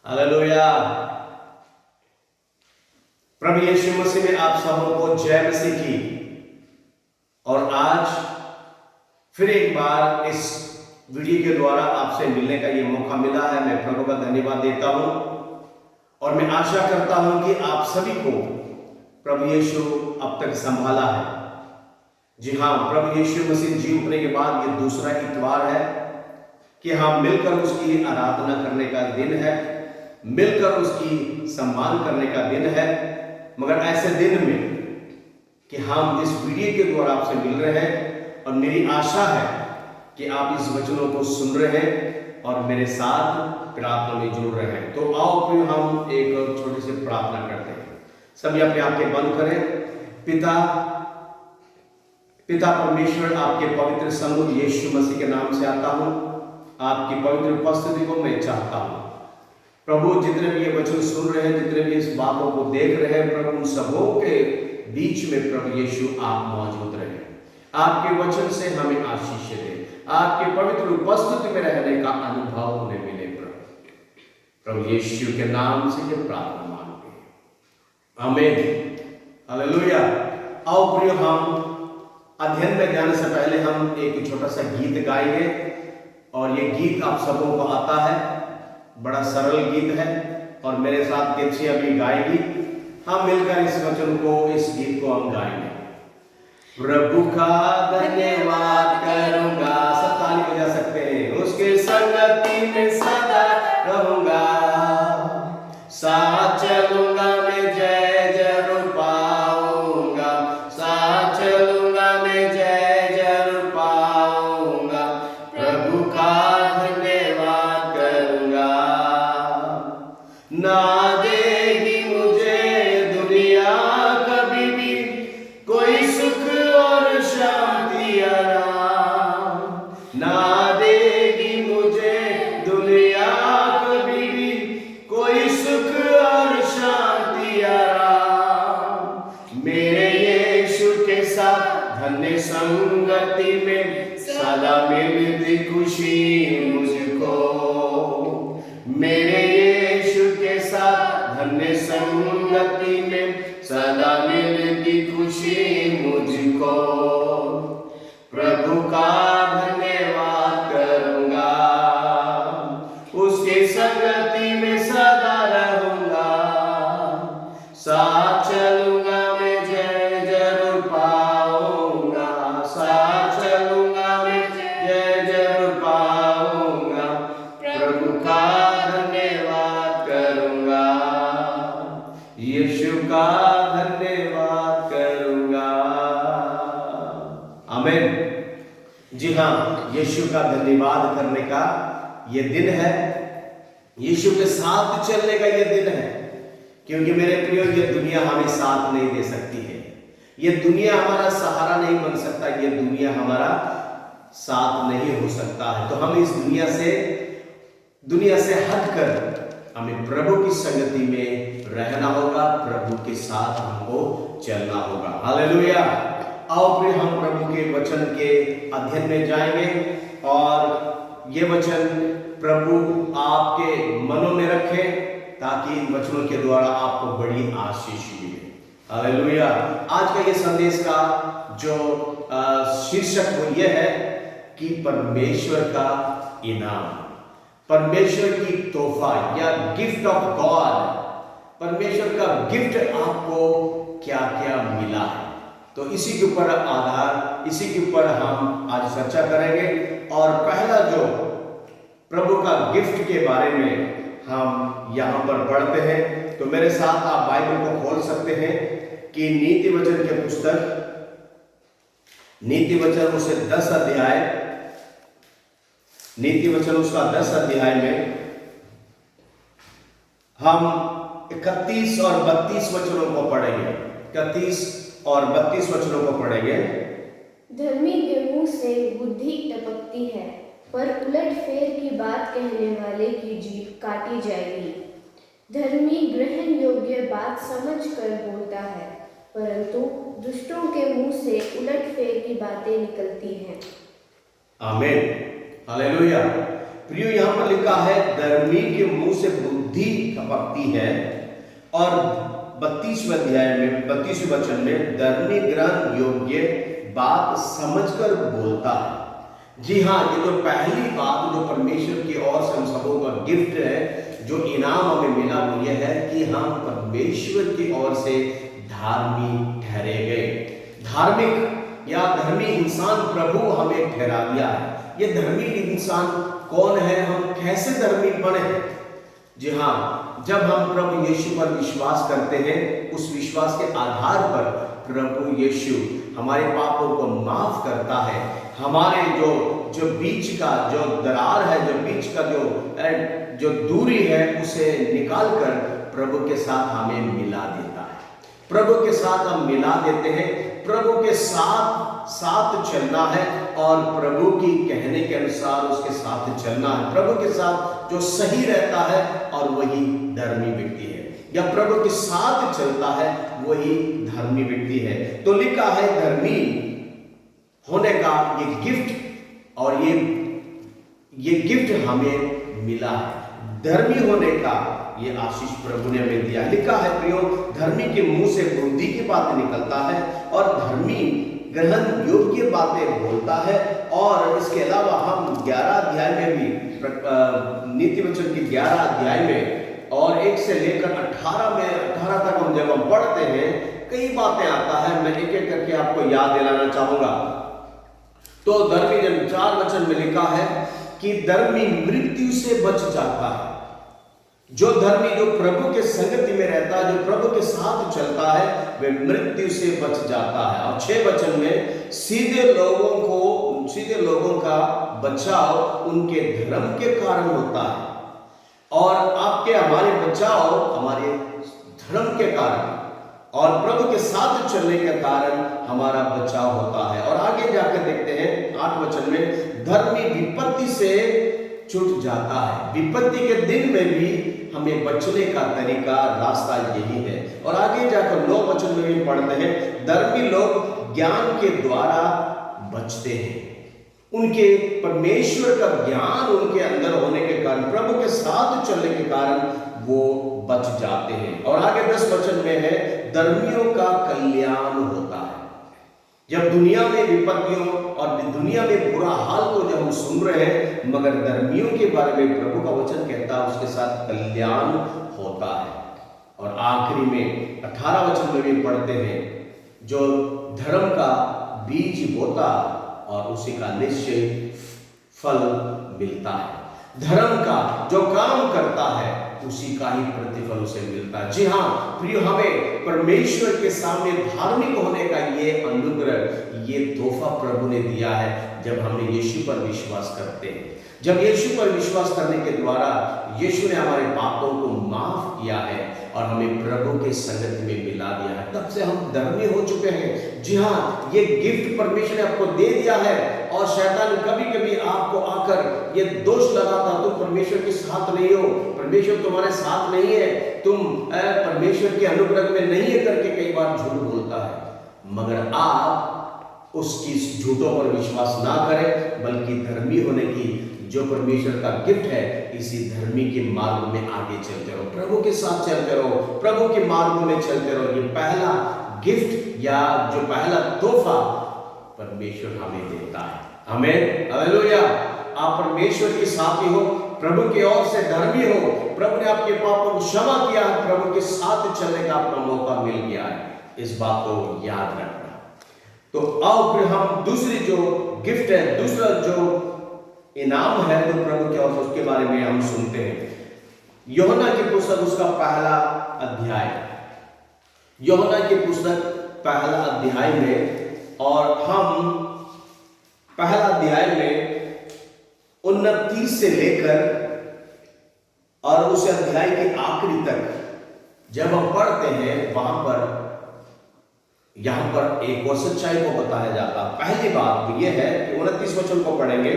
Hallelujah. प्रभु यीशु मसीह में आप सबों को जय मसीह की। और आज फिर एक बार इस वीडियो के द्वारा आपसे मिलने का ये मौका मिला है। मैं प्रभु का धन्यवाद देता हूं और मैं आशा करता हूं कि आप सभी को प्रभु यीशु अब तक संभाला है। जी हाँ, प्रभु यीशु मसीह जी उठने के बाद ये दूसरा इतवार है कि हम मिलकर उसकी आराधना करने का दिन है, मिलकर उसकी सम्मान करने का दिन है। मगर ऐसे दिन में कि हम इस वीडियो के द्वारा आपसे मिल रहे हैं और मेरी आशा है कि आप इस वचनों को सुन रहे हैं और मेरे साथ प्रार्थना में जुड़ रहे हैं। तो आओ फिर हम एक छोटी सी प्रार्थना करते हैं। सभी अपने आंखें बंद करें। पिता परमेश्वर, आपके पवित्र सन्मुख यीशु मसीह के नाम से आता हूं। आपकी पवित्र उपस्थिति को मैं चाहता हूं प्रभु। जितने भी ये वचन सुन रहे हैं, जितने भी इस बातों को देख रहे हैं प्रभु, उन सबों के बीच में प्रभु यीशु आप मौजूद रहे। आपके वचन से हमें आशीष दे, आपके पवित्र उपस्थिति में रहने का अनुभव हमें मिले प्रभु यीशु के नाम से ये प्रार्थना मांगते हैं, आमीन, हालेलुया। आओ प्रिय, हम अध्ययन में जाने से पहले हम एक छोटा सा गीत गाएंगे और ये गीत आप सबों को आता है। बड़ा सरल गीत है और मेरे साथ केची अभी गाएगी। हम मिलकर इस वचन को, इस गीत को हम गाएंगे। प्रभु का धन्यवाद करूंगा, सब ताली बजा सकते हैं। उसके संगति में सदा रहूंगा, साथ चलूंगा मैं, जय जरूर पाऊंगा, साथ चलूंगा मैं, जय जरूर पाऊंगा। प्रभु का धन्यवाद करूंगा। ना देगी मुझे दुनिया कभी भी कोई सुख और शांति आराम, ना देगी मुझे दुनिया कभी भी कोई सुख और शांति आराम। मेरे यीशु के साथ धन्य संगति में सदा मिलती खुशी मुझको। मेरे यीशु के साथ धन्य संगति में सदा मिलती खुशी मुझको। प्रभु का धन्यवाद करूंगा, उसके संगति में सदा रहूंगा, साथ चलूंगा मैं, जय जरूर पाऊंगा, साथ चलूंगा मैं, जय जरूर पाऊंगा। प्रभु का धन्यवाद करूंगा, यीशु का धन्यवाद करूंगा, आमीन। जी हाँ, यीशु का धन्यवाद करने का ये दिन है, यीशु के साथ चलने का ये दिन है। क्योंकि मेरे प्रियो, ये दुनिया हमें साथ नहीं दे सकती है, ये दुनिया हमारा सहारा नहीं बन सकता, ये दुनिया हमारा साथ नहीं हो सकता है। तो हम इस दुनिया से हटकर हमें प्रभु की संगति में रहना होगा, प्रभु के साथ हमको चलना होगा, हालेलुया। आओ प्रिय, हम प्रभु के वचन के अध्ययन में जाएंगे और ये वचन प्रभु आपके मनों में रखे ताकि इन वचनों के द्वारा आपको बड़ी आशीष मिले, हालेलुया। आज का ये संदेश का जो शीर्षक वो ये है कि परमेश्वर का इनाम, परमेश्वर की तोहफा या गिफ्ट ऑफ गॉड, परमेश्वर का गिफ्ट आपको क्या क्या मिला है। तो इसी के ऊपर इसी के ऊपर हम आज चर्चा करेंगे। और पहला जो प्रभु का गिफ्ट के बारे में हम यहाँ पर पढ़ते हैं, तो मेरे साथ आप बाइबल को खोल सकते हैं कि नीति वचन के पुस्तक, नीति वचन उसे 10 अध्याय, नीति वचन उसका 10 अध्याय में हम 31 और 32 वचनों को पढ़ेंगे। 31 और 32 वचनों को पढ़ेंगे। धर्मी के मुंह से बुद्धि टपकती है, पर उलट फेर की बात कहने वाले की जीभ काटी जाएगी। धर्मी ग्रहण योग्य बात समझकर बोलता है, परंतु दुष्टों के मुंह से उलट फेर की बातें निकलती हैं। आमीन, हालेलुया। प्रियो, यहाँ पर लिखा है धर्मी के मुंह से बुद्धि टपकती है। और 32वें अध्याय में 32वें वचन में धर्मी ग्रहण योग्य बात समझकर बोलता है। जी हाँ, ये तो पहली बात जो परमेश्वर की ओर से हम सबों का गिफ्ट है, जो इनाम हमें मिला, वो ये है कि हम परमेश्वर की ओर से धार्मिक ठहरे गए। धार्मिक या धर्मी इंसान प्रभु हमें ठहरा दिया है। ये धर्मी इंसान कौन है, हम कैसे धर्मी बने? जी हाँ, जब हम प्रभु यीशु पर विश्वास करते हैं, उस विश्वास के आधार पर प्रभु यीशु हमारे पापों को माफ करता है। हमारे जो बीच का जो दरार है, जो बीच का जो दूरी है, उसे निकालकर प्रभु के साथ हमें मिला देता है। प्रभु के साथ हम मिला देते हैं। प्रभु के साथ चलना है और प्रभु की कहने के अनुसार उसके साथ चलना है। प्रभु के साथ जो सही रहता है और वही धर्मी व्यक्ति है, या प्रभु के साथ चलता है वही धर्मी व्यक्ति है। तो लिखा है धर्मी होने का ये गिफ्ट, और ये गिफ्ट हमें मिला है। धर्मी होने का ये आशीष प्रभु ने हमें दिया। लिखा है प्रियो, धर्मी के मुंह से बुद्धि की बातें निकलता है और धर्मी ग्रहण योग्य बातें बोलता है। और इसके अलावा हम 11 अध्याय में भी नीति वचन के 11 अध्याय में और 1 से लेकर 18 तक हम जब हम पढ़ते हैं, कई बातें आता है। मैं एक एक करके आपको याद दिलाना चाहूंगा। तो धर्मी जन 4 वचन में लिखा है कि धर्मी मृत्यु से बच जाता है। जो धर्मी जो प्रभु के संगति में रहता है, जो प्रभु के साथ चलता है, वह मृत्यु से बच जाता है। और 6 वचन में सीधे लोगों का बचाव उनके धर्म के कारण होता है। और आपके हमारे बचाव हमारे धर्म के कारण और प्रभु के साथ चलने के कारण हमारा बचाव होता है। और आगे जाकर देखते हैं 8 वचन में, धर्मी विपत्ति से छूट जाता है। विपत्ति के दिन में भी हमें बचने का तरीका, रास्ता यही है। और आगे जाकर 9 वचन में भी पढ़ते हैं, धर्मी लोग ज्ञान के द्वारा बचते हैं। उनके परमेश्वर का ज्ञान उनके अंदर होने के कारण, प्रभु के साथ चलने के कारण वो बच जाते हैं। और आगे 10 वचन में है, धर्मियों का कल्याण होता है। जब दुनिया में विपत्तियों और दुनिया में बुरा हाल को जब हम सुन रहे हैं, मगर धर्मियों के बारे में प्रभु का वचन कहता है उसके साथ कल्याण होता है। और आखिरी में 18 वचन में भी पढ़ते हैं, जो धर्म का बीज बोता और उसी का निश्चय फल मिलता है। धर्म का जो काम करता है उसी का ही प्रतिफल उसे मिलता है। जी हाँ प्रिय, हमें परमेश्वर के सामने धार्मिक होने का ये अनुग्रह, ये तोहफा प्रभु ने दिया है जब हमने यीशु पर विश्वास करते हैं। जब यीशु पर विश्वास करने के द्वारा यीशु ने हमारे पापों को माफ किया है और हमें प्रभु के संगति में मिला दिया है, तब से हम धर्मी हो चुके हैं। जी हाँ, ये गिफ्ट परमेश्वर ने आपको दे दिया है। और शैतान कभी कभी आपको आकर ये दोष लगाता, तुम परमेश्वर के साथ नहीं हो, परमेश्वर तुम्हारे साथ नहीं है, तुम परमेश्वर के अनुग्रह में नहीं है करके कई बार झूठ बोलता है। मगर आप उसकी झूठों पर विश्वास ना करें, बल्कि धर्मी होने की जो परमेश्वर का गिफ्ट है, इसी धर्मी के मार्ग में आगे चलते रहो, प्रभु के साथ चलते रहो, प्रभु के मार्ग में चलते रहो। ये पहला गिफ्ट या जो पहला तोहफा परमेश्वर हमें देता है। आमीन, हालेलुया। आप परमेश्वर के साथी हो, प्रभु की ओर से धर्मी हो, प्रभु ने आपके पापों को क्षमा किया है, प्रभु के साथ चलने का आपको मौका मिल गया है। इस बात को याद रखना। तो आओ फिर हम दूसरी जो गिफ्ट है, दूसरा जो इनाम है जो प्रभु की ओर से, उसके बारे में हम सुनते हैं। यूहन्ना की पुस्तक उसका पहला अध्याय, यूहन्ना की पुस्तक पहला अध्याय में, और हम पहला अध्याय में 29 से लेकर और उस अध्याय के आखिरी तक जब हम पढ़ते हैं, वहां पर यहां पर एक और सच्चाई को बताया जाता। पहली बात यह है कि 29 वचन को पढ़ेंगे।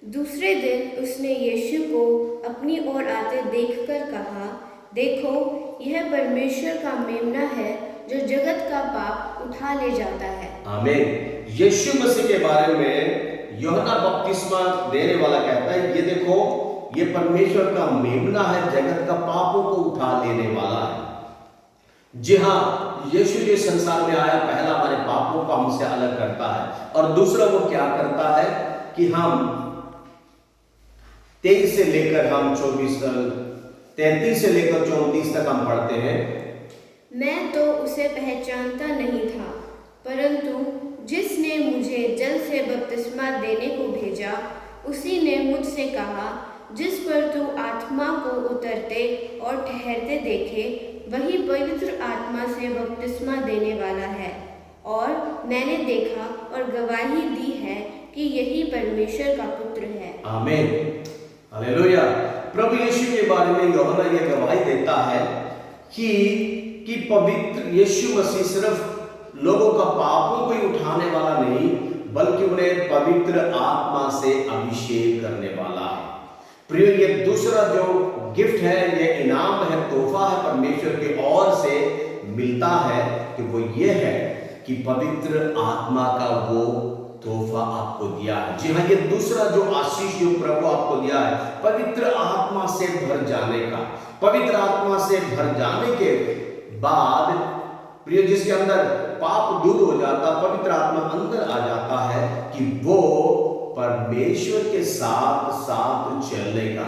दूसरे दिन उसने यीशु को अपनी ओर आते देखकर कहा, देखो यह परमेश्वर का मेमना है जो जगत का पाप उठा ले जाता है। आमीन। यीशु मसीह के बारे में यूहन्ना बपतिस्मा देने वाला कहता है, ये देखो ये परमेश्वर का मेमना है, जगत का पापों को उठा लेने वाला है। जी हाँ, यीशु जो संसार में आया, पहला हमारे पापों को हमसे अलग करता है, और दूसरा वो क्या करता है कि हम 23 से लेकर हम 33 से लेकर 34 तक हम पढ़ते हैं। मैं तो उसे पहचानता नहीं था, परंतु जिसने मुझे जल से बपतिस्मा देने को भेजा, उसी ने मुझसे कहा, जिस पर तू आत्मा को उतरते और ठहरते देखे, वही पवित्र आत्मा से बपतिस्मा देने वाला है। और मैंने देखा और गवाही दी है कि यही परमेश्वर का पुत्र है। आमीन, हालेलुया। प्रभु यीशु के बारे में यूहन्ना ये गवाही देता है कि पवित्र यीशु मसीह सिर्फ लोगों का पापों को ही उठाने वाला नहीं, बल्कि उन्हें पवित्र आत्मा से अभिषेक करने वाला है। प्रिय, ये दूसरा जो गिफ्ट है, ये इनाम है, तोहफा है, परमेश्वर की ओर से मिलता है, कि वो ये है कि पवित्र आत्मा का वो तोहफा आपको दिया है। जी हाँ, ये दूसरा जो आशीष जो प्रभु आपको दिया है, पवित्र आत्मा से भर जाने का। पवित्र आत्मा से भर जाने के बाद प्रिय, जिसके अंदर पाप दूर हो जाता, पवित्र आत्मा अंदर आ जाता है कि वो परमेश्वर के साथ साथ चलने का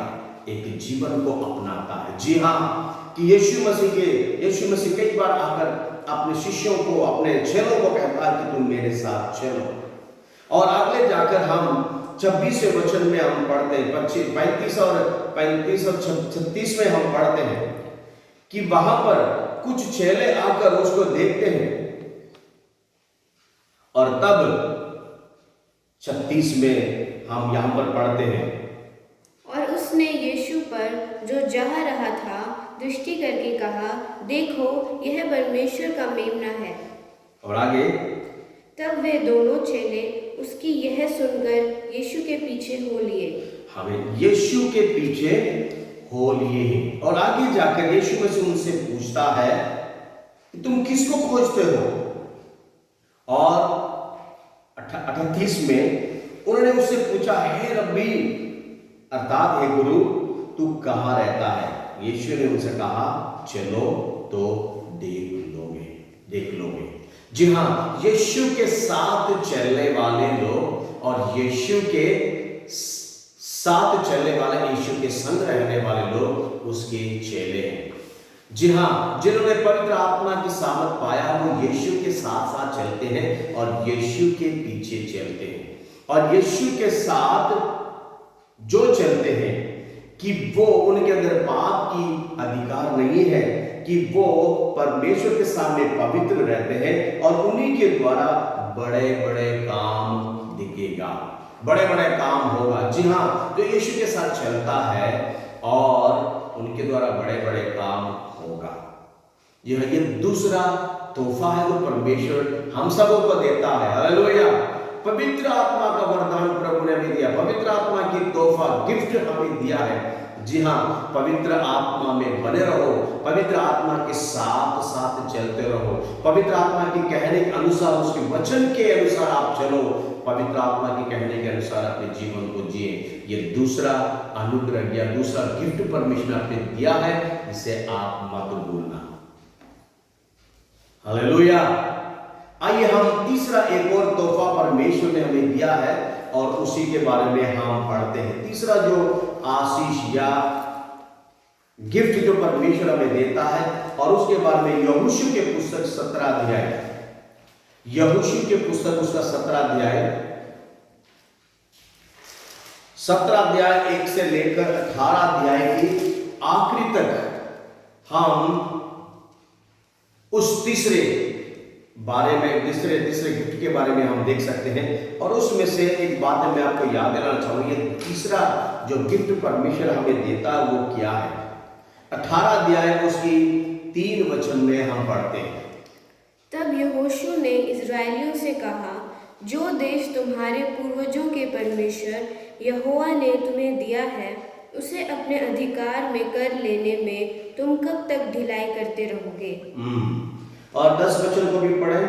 एक जीवन को अपनाता है। जी हाँ, कि यीशु मसीह कई बार आकर अपने शिष्यों को, अपने चेलों को कहता है कि तुम मेरे साथ चलो। और आगे जाकर हम 26वें वचन में हम पढ़ते हैं, 35 और 36 में हम पढ़ते हैं कि वहां पर कुछ चेले आकर उसको देखते हैं, और तब 36 में हम यहां पर पढ़ते हैं, और उसने यीशु पर जो जा रहा था दृष्टि करके कहा, देखो, यह परमेश्वर का मेमना है। और आगे, तब वे दोनों चेले उसकी यह सुनकर यीशु के पीछे हो लिए। हमें यीशु के पीछे हो लिए। और आगे जाकर यीशु मसीह उनसे पूछता है कि तुम किसको खोजते हो? और 38 में उन्होंने उससे पूछा, हे रब्बी, अर्थात हे गुरु, तू कहाँ रहता है? यीशु ने उनसे कहा, चलो तो देख लोगे। जी हाँ, यीशु के साथ चलने वाले लोग और यीशु के साथ चलने वाले, यीशु के संग रहने वाले लोग उसके चेले हैं। जी हाँ, जिन्होंने पवित्र आत्मा की सामर्थ पाया, वो यीशु के साथ साथ चलते हैं और यीशु के पीछे चलते हैं। और यीशु के साथ जो चलते हैं कि वो, उनके अंदर पाप की अधिकार नहीं है, कि वो परमेश्वर के सामने पवित्र रहते हैं, और उन्हीं के द्वारा बड़े बड़े काम दिखेगा, बड़े बड़े काम होगा। जी हाँ, जो यीशु के साथ चलता है और उनके द्वारा बड़े बड़े काम होगा। ये दूसरा तोहफा है जो परमेश्वर हम सबों को देता है। हालेलुया। पवित्र आत्मा का वरदान प्रभु ने हमें दिया, पवित्र आत्मा की तोहफा गिफ्ट हमें दिया है। जी हाँ, पवित्र आत्मा में बने रहो, पवित्र आत्मा के साथ साथ चलते रहो, पवित्र आत्मा के कहने के अनुसार, उसके वचन के अनुसार आप चलो, पवित्र आत्मा के कहने के अनुसार अपने जीवन को जिए। ये दूसरा अनुग्रह या दूसरा गिफ्ट परमेश्वर ने आपने दिया है, इसे आप मत भूलना। हालेलुया। आइए हम तीसरा एक और तोहफा परमेश्वर ने हमें दिया है और उसी के बारे में हम पढ़ते हैं। तीसरा जो आशीष या गिफ्ट जो परमेश्वर हमें देता है, और उसके बारे में यहोशू के पुस्तक 17 अध्याय, यहोशू के पुस्तक उसका 17 अध्याय 1 से लेकर 18 अध्याय की आखिरी तक हम उस तीसरे गिफ्ट के बारे में हम देख सकते हैं। और उसमें से एक बात मैं आपको याद दिलाना चाहूंगा, ये तीसरा जो गिफ्ट परमेश्वर हमें देता है वो क्या है। 18 अध्याय उसकी 3 वचन में हम पढ़ते हैं। तब यहोशू ने इस्राएलियों से कहा, जो देश तुम्हारे पूर्वजों के परमेश्वर यहोवा ने तुम्हें दिया है, उसे अपने अधिकार में कर लेने में तुम कब तक ढिलाई करते रहोगे? और 10 वचन को भी पढ़े।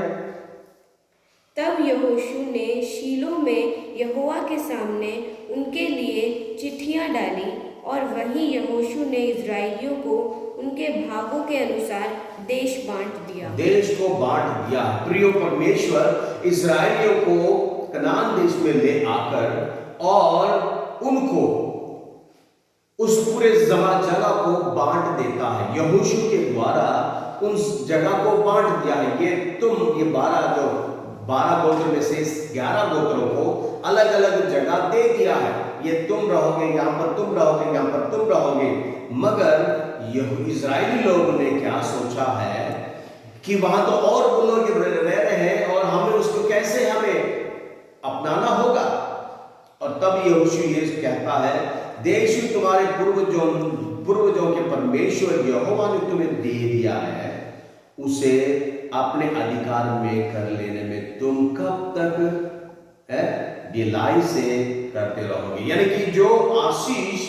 तब यहोशू ने शीलो में यहोवा के सामने उनके लिए चिट्ठियां डाली और वहीं यहोशू ने इजराइलियों को उनके भागों के अनुसार देश बांट दिया। देश को बांट दिया। प्रिय परमेश्वर इजराइलियों को कनान देश में ले आकर और उनको उस पूरे जगह को बांट देता है। यहोशू के द्वारा उस जगह को बांट दिया है। ये 12 गोत्र में से 11 गोत्रों को अलग अलग जगह दे दिया है। ये तुम रहोगे यहाँ पर, तुम रहोगे यहाँ पर, तुम रहोगे। मगर यह इजरायली लोगों ने क्या सोचा है कि वहां तो और वो लोग रह रहे हैं और हमें उसको कैसे हमें अपनाना होगा। और तब यहोशू ये कहता है, देश तुम्हारे पूर्वजों के परमेश्वर यहोवा ने तुम्हें दे दिया है, उसे अपने अधिकार में कर लेने में तुम कब तक ढिलाई से करते रहोगे। यानी कि जो आशीष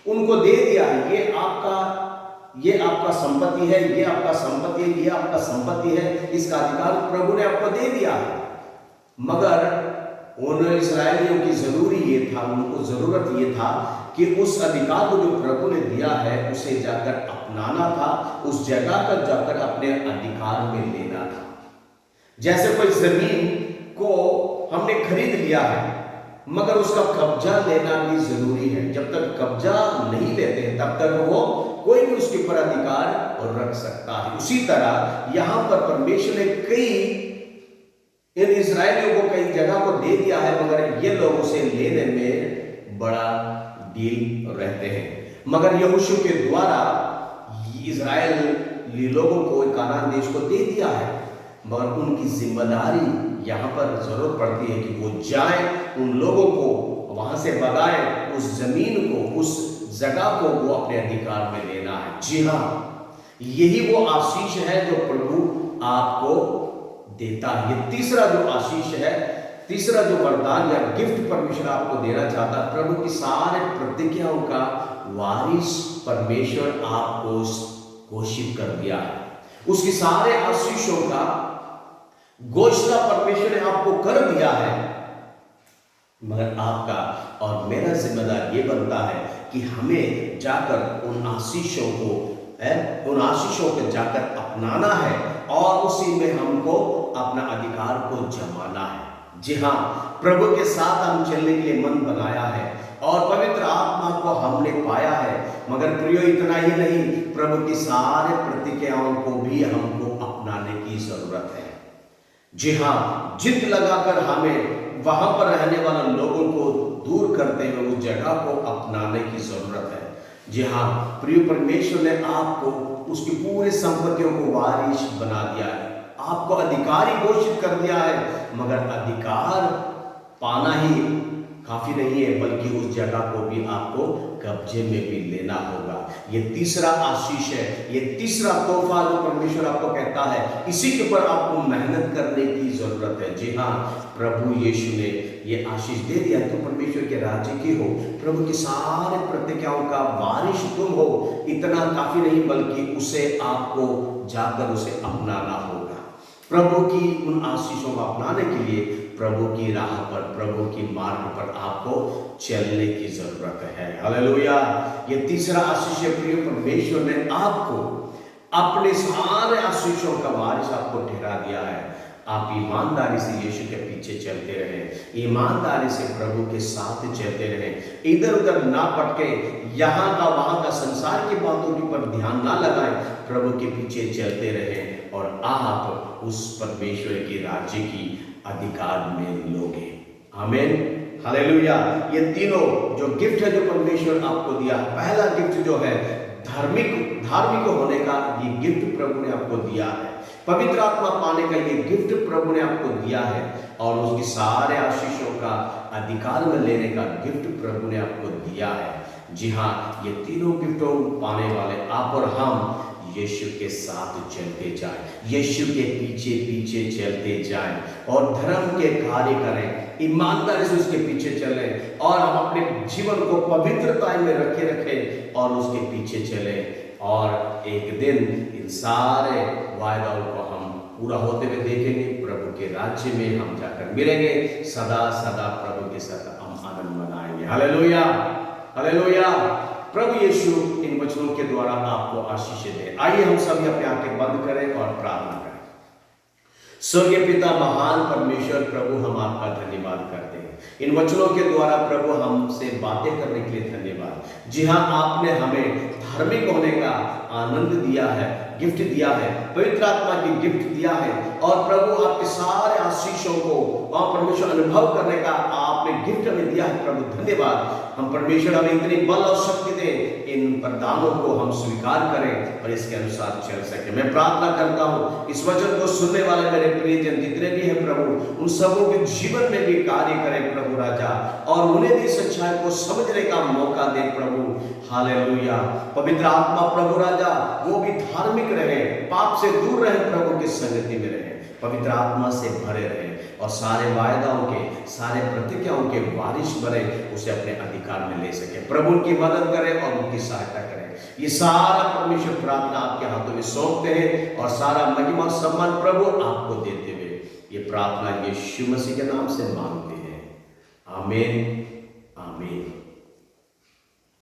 उनको दे दिया है, ये आपका संपत्ति है, ये आपका संपत्ति है, ये आपका संपत्ति है, इसका अधिकार प्रभु ने आपको दे दिया है। मगर उन इस्राएलियों की उनको जरूरत ये था कि उस अधिकार को जो प्रभु ने दिया है उसे जाकर अपनाना था, उस जगह पर जाकर अपने अधिकार में लेना था। जैसे कोई जमीन को हमने खरीद लिया है मगर उसका कब्जा लेना भी जरूरी है। जब तक कब्जा नहीं लेते हैं तब तक वो कोई भी उसके ऊपर अधिकार रख सकता है। उसी तरह यहां पर परमेश्वर ने इन इस्राएलियों को कई जगह को दे दिया है, मगर ये लोग उसे लेने में बड़ा डील रहते हैं। मगर यहोशू के द्वारा इस्राएली लोगों को कनान देश को दे दिया है, मगर उनकी जिम्मेदारी यहाँ पर जरूरत पड़ती है कि वो जाएं, उन लोगों को वहां से भगाएं, उस जमीन को, उस जगह को वो अपने अधिकार में लेना है। जी हाँ, यही वो आशीष है जो प्रभु आपको देता है। ये तीसरा जो आशीष है, तीसरा जो वरदान या गिफ्ट परमेश्वर आपको देना चाहता है, प्रभु की सारे प्रतिज्ञाओं का वारिस परमेश्वर आपको घोषित कर दिया है। उसकी सारे आशीषों का घोषणा परमेश्वर ने आपको कर दिया है। मगर आपका और मेरा जिम्मेदार ये बनता है कि हमें जाकर उन आशीषों को जाकर अपनाना है और उसी में हमको अपना अधिकार को जमाना है। जी हाँ, प्रभु के साथ हम चलने के लिए मन बनाया है और पवित्र आत्मा को हमने पाया है। मगर प्रियो, इतना ही नहीं, प्रभु की सारे प्रतिज्ञाओं को भी हमको अपनाने की जरूरत है। जी हाँ, जिद लगाकर हमें वहां पर रहने वाले लोगों को दूर करते हुए उस जगह को अपनाने की जरूरत है। जी हाँ, प्रिय परमेश्वर ने आपको उसकी पूरी संपत्तियों को वारिस बना दिया है, आपको अधिकारी घोषित कर दिया है। मगर अधिकार पाना ही काफी नहीं है, बल्कि उस जगह को भी आपको कब्जे में भी लेना होगा। ये तीसरा आशीष है, ये तीसरा तोहफा जो परमेश्वर आपको कहता है, इसी के ऊपर आपको मेहनत करने की जरूरत है। जी हाँ, प्रभु यीशु ने ये आशीष दे दिया, तो परमेश्वर के राज्य की हो, प्रभु की सारे प्रतिज्ञाओं का वारिस तुम हो। इतना काफी नहीं, बल्कि उसे आपको जाकर उसे अपनाना होगा। प्रभु की उन आशीषों को अपनाने के लिए प्रभु की राह पर, प्रभु की मार्ग पर आपको चलने की जरूरत है। हालेलुया। ये तीसरा आशीष है, प्रिय परमेश्वर ने आपको अपने सारे आशीषों का वारिस आपको ठहरा दिया है। आप ईमानदारी से यीशु के पीछे चलते रहे, ईमानदारी से प्रभु के साथ चलते रहे, इधर उधर ना भटके, यहाँ का वहां का संसार की बातों के ऊपर ध्यान ना लगाएं, प्रभु के पीछे चलते रहे और आप उस परमेश्वर के राज्य की अधिकार में लोगे। आमीन, हालेलुया। ये तीनों जो गिफ्ट है जो परमेश्वर आपको दिया, पहला गिफ्ट जो है धार्मिक होने का, ये गिफ्ट प्रभु ने आपको दिया है। पवित्र आत्मा पाने का ये गिफ्ट प्रभु ने आपको दिया है और उसकी सारे आशीषों का अधिकार में लेने का गिफ्ट प्रभु ने आपको दिया है। जी हाँ, ये तीनों गिफ्टों पाने वाले आप और हम यीशु के साथ चलते जाएं, यीशु के पीछे पीछे चलते जाएं और धर्म के कार्य करें, ईमानदारी से उसके पीछे चलें और हम अपने जीवन को पवित्रता में रखें और उसके पीछे चलें। और एक दिन इन सारे वायदाओं को हम पूरा होते हुए देखेंगे, प्रभु के राज्य में हम जाकर मिलेंगे, सदा सदा प्रभु के साथ हम आनंद मनाएंगे। Hallelujah, hallelujah. प्रभु यीशु इन वचनों के द्वारा आपको आशीष दे। आइए हम सभी अपने आंखें बंद करें और प्रार्थना करें। स्वर्गीय पिता, महान परमेश्वर प्रभु, हम आपका धन्यवाद करते हैं इन वचनों के द्वारा। प्रभु हमसे बातें करने के लिए धन्यवाद। जी हाँ, आपने हमें धार्मिक होने का आनंद दिया है, गिफ्ट दिया है, पवित्र आत्मा की गिफ्ट दिया है। और प्रभु आपके सारे आशीषों को और परमेश्वर अनुभव करने का आपने गिफ्ट हमें दिया है। प्रभु धन्यवाद। हम परमेश्वर हमें इतनी बल और शक्ति दे, इन वरदानों को हम स्वीकार करें और इसके अनुसार चल सके। मैं प्रार्थना करता हूँ इस वचन को सुनने वाले मेरे प्रियजन जितने भी हैं प्रभु, उन सबों के जीवन में भी कार्य करें प्रभु राजा, और उन्हें भी सच्चाई को समझने का मौका दे प्रभु। हालेलुया। पवित्र आत्मा प्रभु राजा वो भी धार्मिक रहे, पाप से दूर रहे, प्रभु की संगति में रहे, पवित्र आत्मा से भरे रहे और सारे वायदाओं के, सारे प्रतिज्ञाओं के वारिश बने, उसे अपने अधिकार में ले सके। प्रभु उनकी मदद करें और उनकी सहायता करें। ये सारा परमेश्वर प्रार्थना आपके हाथों में सौंपते हैं और सारा महिमा और सम्मान प्रभु आपको देते हुए ये प्रार्थना यीशु मसीह के नाम से मांगते हैं। आमीन।